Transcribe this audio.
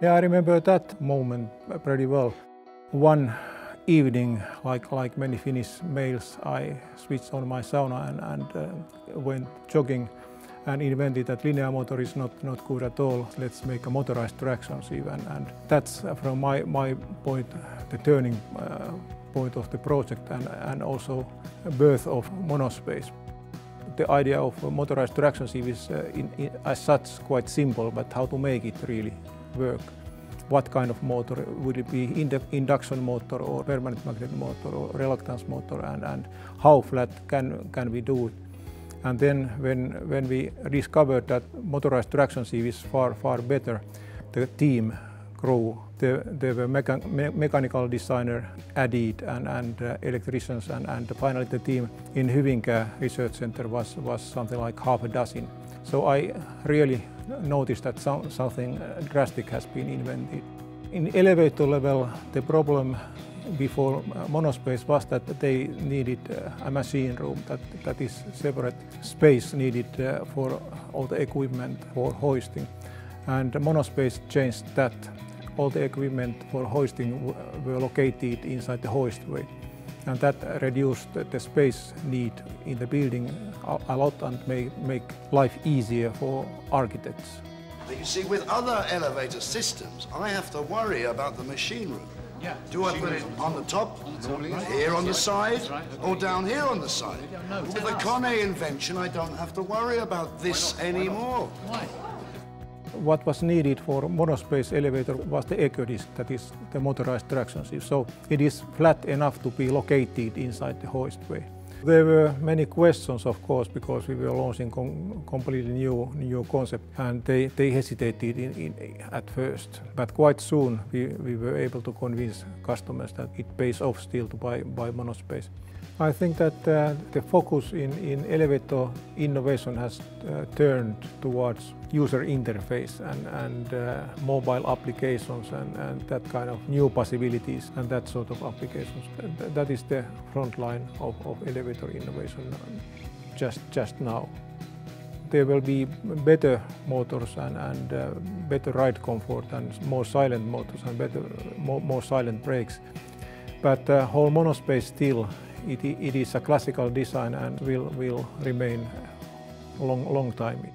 Yeah, I remember that moment pretty well. One evening, like many Finnish males, I switched on my sauna and went jogging and invented that linear motor is not good at all. Let's make a motorized traction sieve, and that's from my point the turning point of the project and also birth of Monospace. The idea of a motorized traction sieve is as such quite simple, but how to make it really work. What kind of motor, would it be induction motor or permanent magnet motor or reluctance motor, and how flat can we do it? And then when we discovered that motorized traction sieve is far better, the team grew. There were mechanical designer added and electricians, and finally the team in Hyvinkää Research Center was something like half a dozen. So I really noticed that something drastic has been invented. In elevator level, the problem before Monospace was that they needed a machine room, that is separate space needed for all the equipment for hoisting. And Monospace changed that. All the equipment for hoisting were located inside the hoistway. And that reduced the space need in the building a lot and make life easier for architects. You see, with other elevator systems, I have to worry about the machine room. Yeah. Do I put it on the top, here on the side, or down here on the side? With the Kone invention, I don't have to worry about this anymore. Why? What was needed for Monospace elevator was the echo disc, that is the motorized traction sieve. So it is flat enough to be located inside the hoistway. There were many questions, of course, because we were launching completely new concept, and they hesitated at first. But quite soon we were able to convince customers that it pays off still to buy Monospace. I think that the focus in elevator innovation has turned towards user interface and mobile applications and that kind of new possibilities and that sort of applications. That is the front line of elevator innovation just now. There will be better motors and better ride comfort and more silent motors and more silent brakes. But whole Monospace still, it is a classical design and will remain long time.